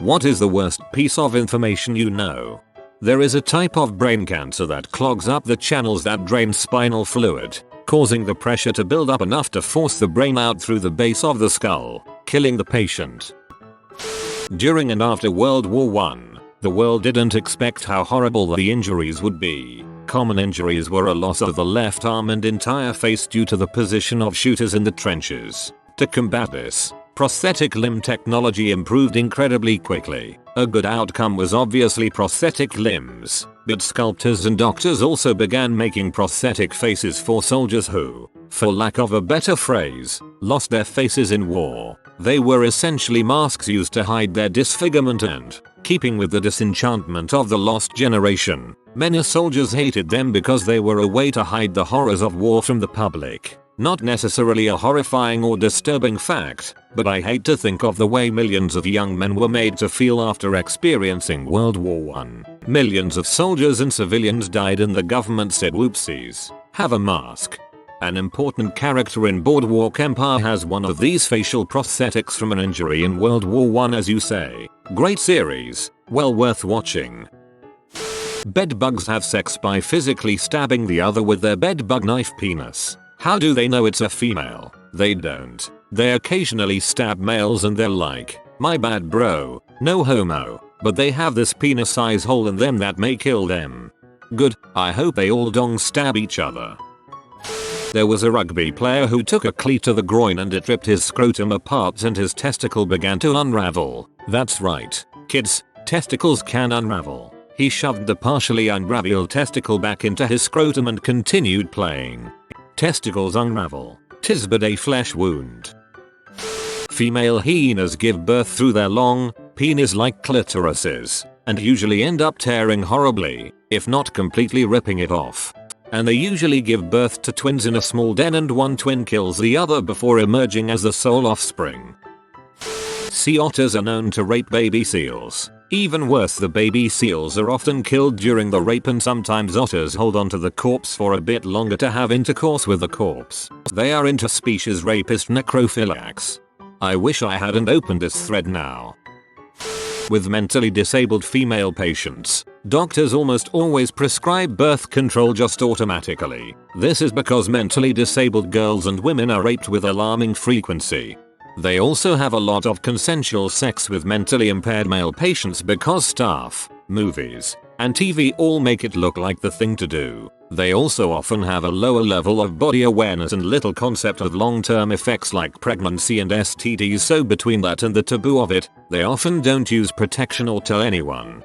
What is the worst piece of information you know? There is a type of brain cancer that clogs up the channels that drain spinal fluid, causing the pressure to build up enough to force the brain out through the base of the skull, killing the patient. During and after World War I, the world didn't expect how horrible the injuries would be. Common injuries were a loss of the left arm and entire face due to the position of shooters in the trenches. To combat this, prosthetic limb technology improved incredibly quickly. A good outcome was obviously prosthetic limbs, but sculptors and doctors also began making prosthetic faces for soldiers who, for lack of a better phrase, lost their faces in war. They were essentially masks used to hide their disfigurement and, keeping with the disenchantment of the lost generation, many soldiers hated them because they were a way to hide the horrors of war from the public. Not necessarily a horrifying or disturbing fact, but I hate to think of the way millions of young men were made to feel after experiencing World War I. Millions of soldiers and civilians died and the government said whoopsies, have a mask. An important character in Boardwalk Empire has one of these facial prosthetics from an injury in World War I, as you say. Great series, well worth watching. Bedbugs have sex by physically stabbing the other with their bedbug knife penis. How do they know it's a female? They don't. They occasionally stab males and they're like, my bad bro, no homo, but they have this penis size hole in them that may kill them. Good, I hope they all dong stab each other. There was a rugby player who took a cleat to the groin and it ripped his scrotum apart and his testicle began to unravel. That's right, kids, testicles can unravel. He shoved the partially unraveled testicle back into his scrotum and continued playing. Testicles unravel, 'tis but a flesh wound. Female hyenas give birth through their long, penis-like clitorises, and usually end up tearing horribly, if not completely ripping it off. And they usually give birth to twins in a small den and one twin kills the other before emerging as the sole offspring. Sea otters are known to rape baby seals. Even worse, the baby seals are often killed during the rape and sometimes otters hold onto the corpse for a bit longer to have intercourse with the corpse. They are interspecies rapist necrophilax. I wish I hadn't opened this thread now. With mentally disabled female patients, doctors almost always prescribe birth control just automatically. This is because mentally disabled girls and women are raped with alarming frequency. They also have a lot of consensual sex with mentally impaired male patients because staff, movies, and TV all make it look like the thing to do. They also often have a lower level of body awareness and little concept of long-term effects like pregnancy and STDs, so between that and the taboo of it, they often don't use protection or tell anyone.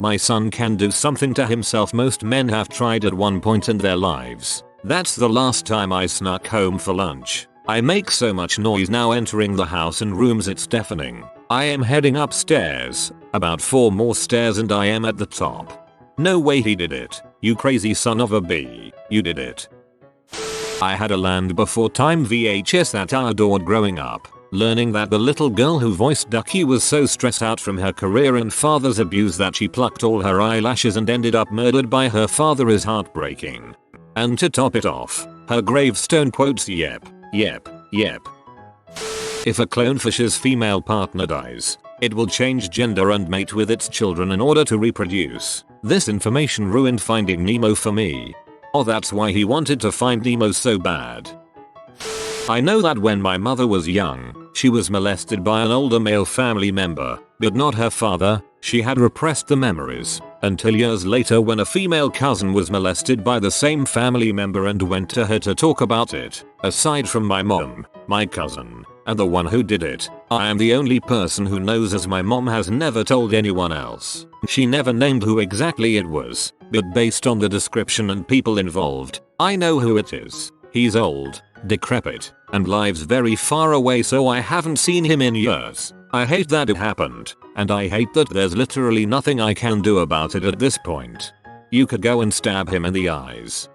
My son can do something to himself most men have tried at one point in their lives. That's the last time I snuck home for lunch. I make so much noise now entering the house and rooms it's deafening. I am heading upstairs, about 4 more stairs and I am at the top. No way he did it, you crazy son of a bee, you did it. I had a Land Before Time VHS that I adored growing up. Learning that the little girl who voiced Ducky was so stressed out from her career and father's abuse that she plucked all her eyelashes and ended up murdered by her father is heartbreaking. And to top it off, her gravestone quotes yep. If a clonefish's female partner dies, it will change gender and mate with its children in order to reproduce. This information ruined Finding Nemo for me. Oh, that's why he wanted to find Nemo so bad. I know that when my mother was young, she was molested by an older male family member, but not her father. She had repressed the memories until years later when a female cousin was molested by the same family member and went to her to talk about it. Aside from my mom, my cousin, and the one who did it, I am the only person who knows, as my mom has never told anyone else. She never named who exactly it was, but based on the description and people involved, I know who it is. He's old, decrepit, and lives very far away, so I haven't seen him in years. I hate that it happened, and I hate that there's literally nothing I can do about it at this point. You could go and stab him in the eyes.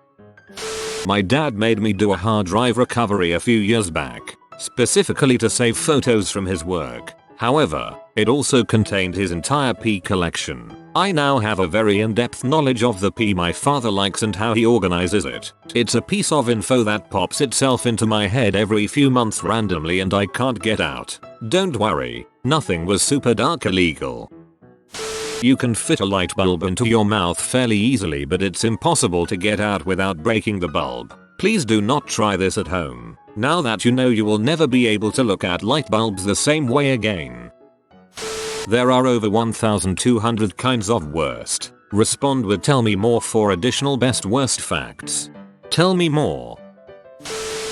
My dad made me do a hard drive recovery a few years back, specifically to save photos from his work. However, it also contained his entire pee collection. I now have a very in-depth knowledge of the pee my father likes and how he organizes it. It's a piece of info that pops itself into my head every few months randomly and I can't get out. Don't worry, nothing was super dark illegal. You can fit a light bulb into your mouth fairly easily, but it's impossible to get out without breaking the bulb. Please do not try this at home. Now that you know, you will never be able to look at light bulbs the same way again. There are over 1,200 kinds of worst. Respond with tell me more for additional best worst facts. Tell me more.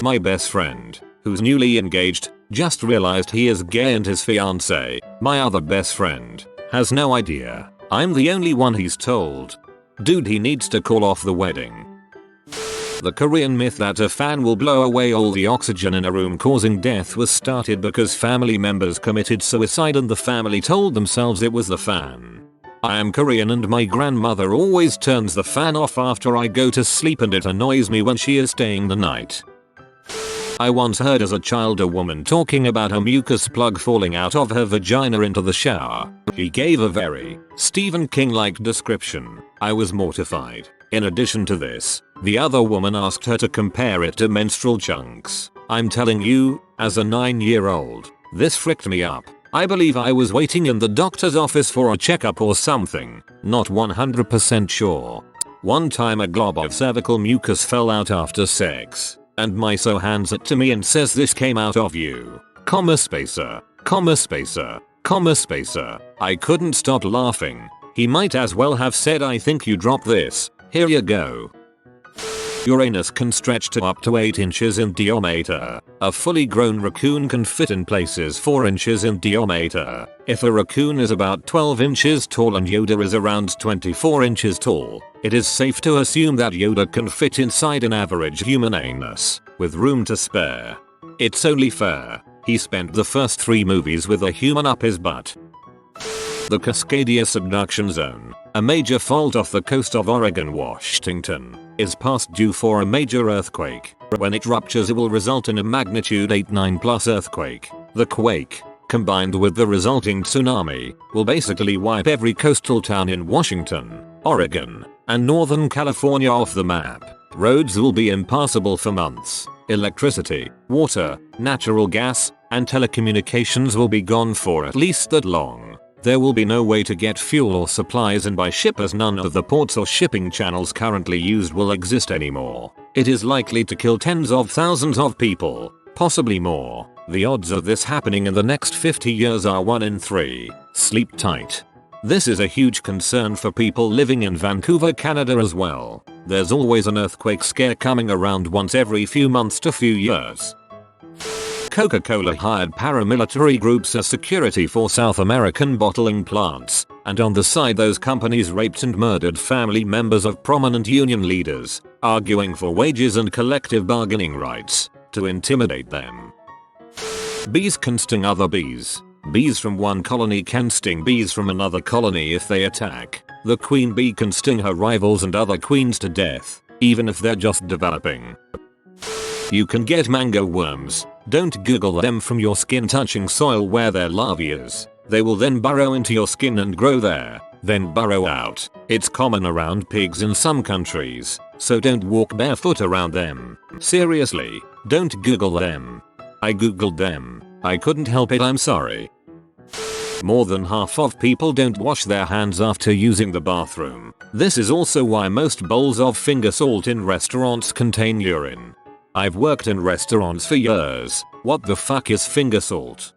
My best friend, who's newly engaged, just realized he is gay and his fiance, my other best friend, has no idea. I'm the only one he's told. Dude, he needs to call off the wedding. The Korean myth that a fan will blow away all the oxygen in a room causing death was started because family members committed suicide and the family told themselves it was the fan. I am Korean and my grandmother always turns the fan off after I go to sleep and it annoys me when she is staying the night. I once heard as a child a woman talking about a mucus plug falling out of her vagina into the shower. He gave a very Stephen King-like description. I was mortified. In addition to this, the other woman asked her to compare it to menstrual chunks. I'm telling you, as a 9-year-old, this fricked me up. I believe I was waiting in the doctor's office for a checkup or something, not 100% sure. One time a glob of cervical mucus fell out after sex, and my so hands it to me and says, "This came out of you, comma spacer, comma spacer, comma spacer." I couldn't stop laughing. He might as well have said, "I think you dropped this. Here you go." Your anus can stretch to up to 8 inches in diameter. A fully grown raccoon can fit in places 4 inches in diameter. If a raccoon is about 12 inches tall and Yoda is around 24 inches tall, it is safe to assume that Yoda can fit inside an average human anus, with room to spare. It's only fair. He spent the first 3 movies with a human up his butt. The Cascadia Subduction Zone, a major fault off the coast of Oregon, Washington, is past due for a major earthquake. When it ruptures, it will result in a magnitude 8.9 plus earthquake. The quake, combined with the resulting tsunami, will basically wipe every coastal town in Washington, Oregon, and Northern California off the map. Roads will be impassable for months. Electricity, water, natural gas, and telecommunications will be gone for at least that long. There will be no way to get fuel or supplies in by ship, as none of the ports or shipping channels currently used will exist anymore. It is likely to kill tens of thousands of people, possibly more. The odds of this happening in the next 50 years are 1 in 3. Sleep tight. This is a huge concern for people living in Vancouver, Canada as well. There's always an earthquake scare coming around once every few months to few years. Coca-Cola hired paramilitary groups as security for South American bottling plants, and on the side those companies raped and murdered family members of prominent union leaders, arguing for wages and collective bargaining rights, to intimidate them. Bees can sting other bees. Bees from one colony can sting bees from another colony if they attack. The queen bee can sting her rivals and other queens to death, even if they're just developing. You can get mango worms. Don't Google them from your skin touching soil where their larvae is. They will then burrow into your skin and grow there, then burrow out. It's common around pigs in some countries, so don't walk barefoot around them. Seriously, don't Google them. I googled them. I couldn't help it, I'm sorry. More than half of people don't wash their hands after using the bathroom. This is also why most bowls of finger salt in restaurants contain urine. I've worked in restaurants for years. What the fuck is finger salt?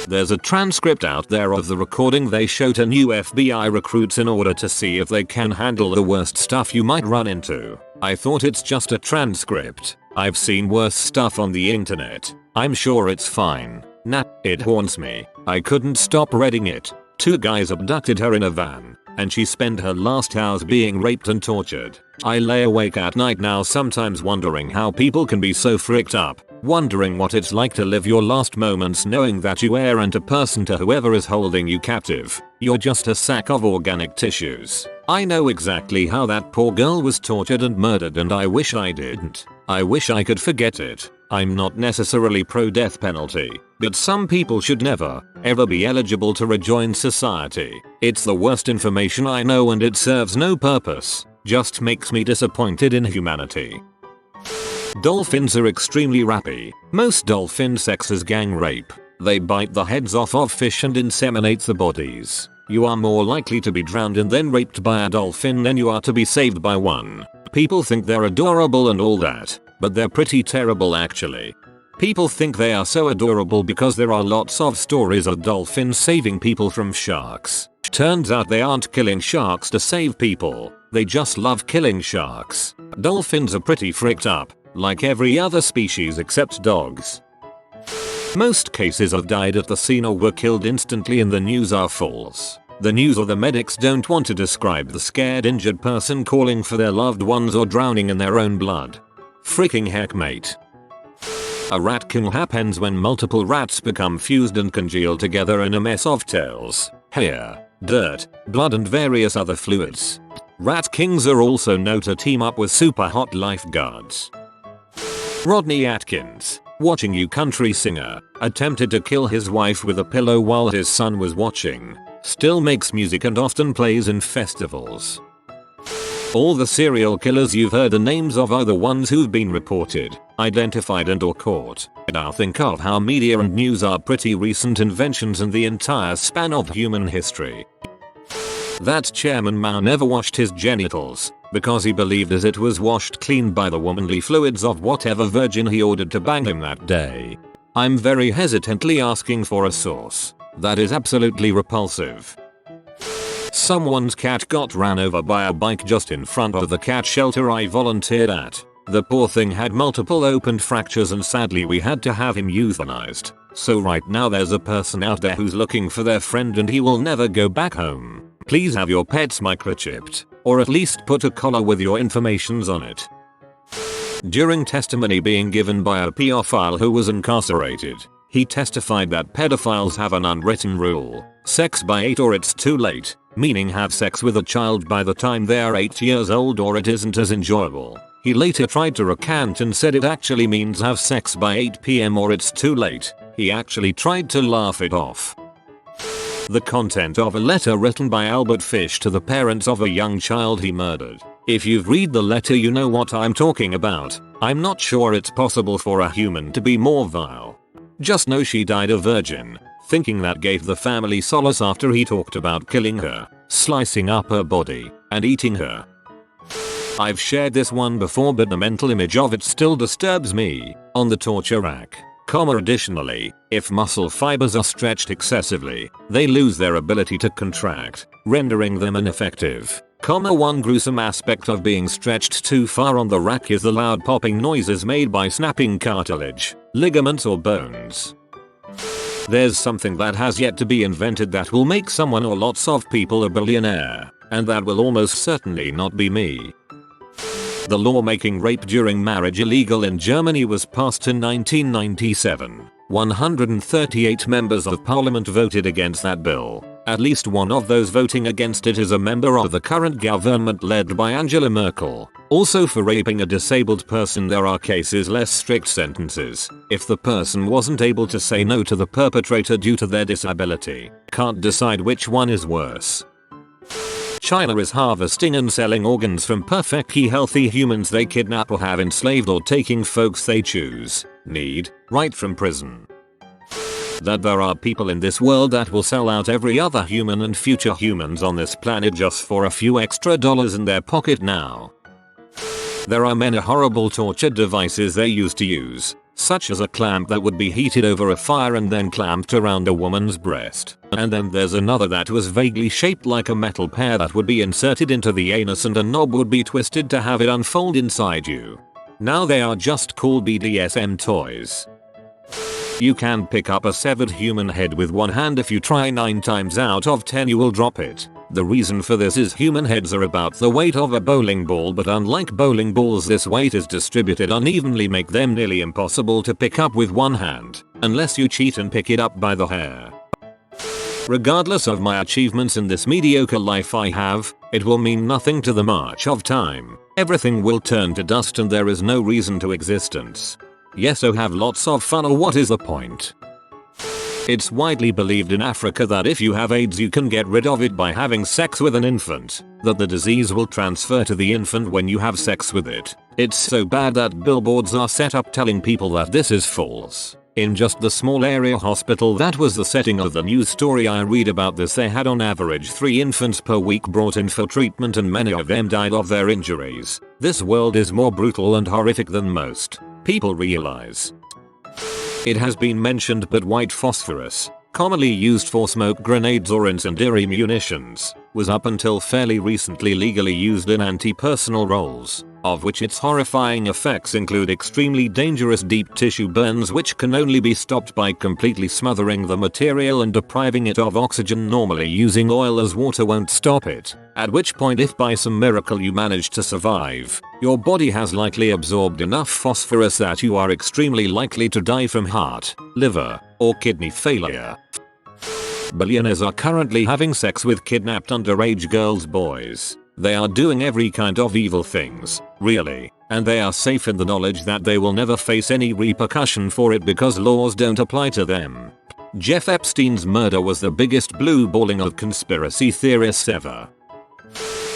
There's a transcript out there of the recording they show to new FBI recruits in order to see if they can handle the worst stuff you might run into. I thought it's just a transcript. I've seen worse stuff on the internet. I'm sure it's fine. Nah, it haunts me. I couldn't stop reading it. 2 guys abducted her in a van, and she spent her last hours being raped and tortured. I lay awake at night now sometimes wondering how people can be so freaked up, wondering what it's like to live your last moments knowing that you aren't a person to whoever is holding you captive. You're just a sack of organic tissues. I know exactly how that poor girl was tortured and murdered, and I wish I didn't. I wish I could forget it. I'm not necessarily pro death penalty, but some people should never, ever be eligible to rejoin society. It's the worst information I know and it serves no purpose, just makes me disappointed in humanity. Dolphins are extremely rappy. Most dolphin sex is gang rape. They bite the heads off of fish and inseminate the bodies. You are more likely to be drowned and then raped by a dolphin than you are to be saved by one. People think they're adorable and all that, but they're pretty terrible actually. People think they are so adorable because there are lots of stories of dolphins saving people from sharks. Turns out they aren't killing sharks to save people, they just love killing sharks. Dolphins are pretty freaked up, like every other species except dogs. Most cases of died at the scene or were killed instantly in the news are false. The news or the medics don't want to describe the scared injured person calling for their loved ones or drowning in their own blood. Freaking heck mate. A rat kill happens when multiple rats become fused and congeal together in a mess of tails, hair, dirt, blood and various other fluids. Rat kings are also known to team up with super hot lifeguards. Rodney Atkins, watching You Country Singer, attempted to kill his wife with a pillow while his son was watching. Still makes music and often plays in festivals. All the serial killers you've heard the names of are the ones who've been reported, identified and or caught. Now think of how media and news are pretty recent inventions in the entire span of human history. That Chairman Mao never washed his genitals, because he believed as it was washed clean by the womanly fluids of whatever virgin he ordered to bang him that day. I'm very hesitantly asking for a source. That is absolutely repulsive. Someone's cat got ran over by a bike just in front of the cat shelter I volunteered at. The poor thing had multiple open fractures and sadly we had to have him euthanized. So right now there's a person out there who's looking for their friend and he will never go back home. Please have your pets microchipped, or at least put a collar with your informations on it. During testimony being given by a pedophile who was incarcerated, he testified that pedophiles have an unwritten rule: sex by 8 or it's too late, meaning have sex with a child by the time they are 8 years old or it isn't as enjoyable. He later tried to recant and said it actually means have sex by 8 PM or it's too late. He actually tried to laugh it off. The content of a letter written by Albert Fish to the parents of a young child he murdered. If you've read the letter you know what I'm talking about. I'm not sure it's possible for a human to be more vile. Just know she died a virgin, thinking that gave the family solace after he talked about killing her, slicing up her body, and eating her. I've shared this one before but the mental image of it still disturbs me. On the torture rack. Additionally, if muscle fibers are stretched excessively, they lose their ability to contract, rendering them ineffective. One gruesome aspect of being stretched too far on the rack is the loud popping noises made by snapping cartilage, ligaments or bones. There's something that has yet to be invented that will make someone or lots of people a billionaire, and that will almost certainly not be me. The law making rape during marriage illegal in Germany was passed in 1997. 138 members of parliament voted against that bill. At least one of those voting against it is a member of the current government led by Angela Merkel. Also, for raping a disabled person there are cases less strict sentences. If the person wasn't able to say no to the perpetrator due to their disability. Can't decide which one is worse. China is harvesting and selling organs from perfectly healthy humans they kidnap or have enslaved or taking folks they choose, need, right from prison. That there are people in this world that will sell out every other human and future humans on this planet just for a few extra dollars in their pocket now. There are many horrible torture devices they used to use, such as a clamp that would be heated over a fire and then clamped around a woman's breast. And then there's another that was vaguely shaped like a metal pear that would be inserted into the anus and a knob would be twisted to have it unfold inside you. Now they are just called BDSM toys. You can pick up a severed human head with one hand. If you try 9 times out of 10 you will drop it. The reason for this is human heads are about the weight of a bowling ball, but unlike bowling balls this weight is distributed unevenly, make them nearly impossible to pick up with one hand, unless you cheat and pick it up by the hair. Regardless of my achievements in this mediocre life I have, it will mean nothing to the march of time. Everything will turn to dust and there is no reason to existence. Yes, so have lots of fun, or what is the point? It's widely believed in Africa that if you have AIDS you can get rid of it by having sex with an infant, that the disease will transfer to the infant when you have sex with it. It's so bad that billboards are set up telling people that this is false. In just the small area hospital that was the setting of the news story I read about this, they had on average 3 infants per week brought in for treatment, and many of them died of their injuries. This world is more brutal and horrific than most people realize. It has been mentioned, but white phosphorus, commonly used for smoke grenades or incendiary munitions, was up until fairly recently legally used in anti-personnel roles, of which its horrifying effects include extremely dangerous deep tissue burns which can only be stopped by completely smothering the material and depriving it of oxygen. Normally using oil as water won't stop it, at which point if by some miracle you manage to survive, your body has likely absorbed enough phosphorus that you are extremely likely to die from heart, liver, or kidney failure. Billionaires are currently having sex with kidnapped underage girls, boys. They are doing every kind of evil things, really, and they are safe in the knowledge that they will never face any repercussion for it because laws don't apply to them. Jeff Epstein's murder was the biggest blue balling of conspiracy theorists ever.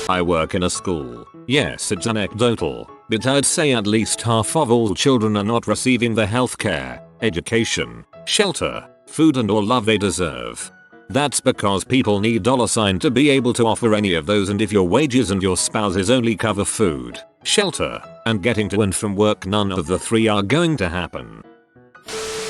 I work in a school. Yes, it's anecdotal, but I'd say at least half of all children are not receiving the healthcare, education, shelter, food and or love they deserve. That's because people need $sign to be able to offer any of those, and if your wages and your spouses only cover food, shelter, and getting to and from work, none of the 3 are going to happen.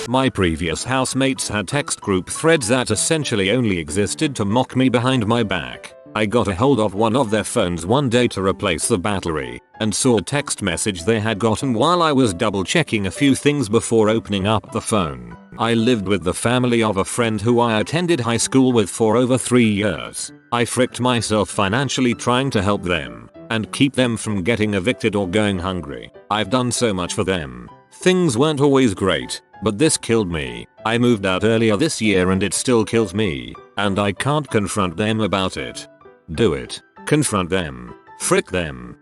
My previous housemates had text group threads that essentially only existed to mock me behind my back. I got a hold of one of their phones one day to replace the battery, and saw a text message they had gotten while I was double checking a few things before opening up the phone. I lived with the family of a friend who I attended high school with for over 3 years. I fricked myself financially trying to help them, and keep them from getting evicted or going hungry. I've done so much for them. Things weren't always great, but this killed me. I moved out earlier this year and it still kills me, and I can't confront them about it. Do it. Confront them. Frick them.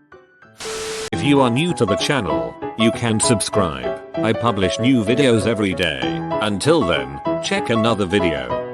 If you are new to the channel, you can subscribe. I publish new videos every day. Until then, check another video.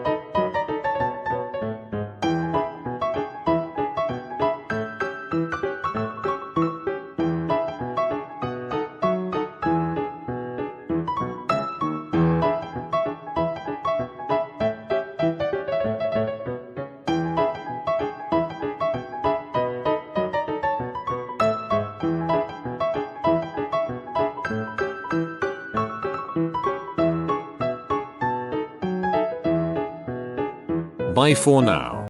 Bye for now.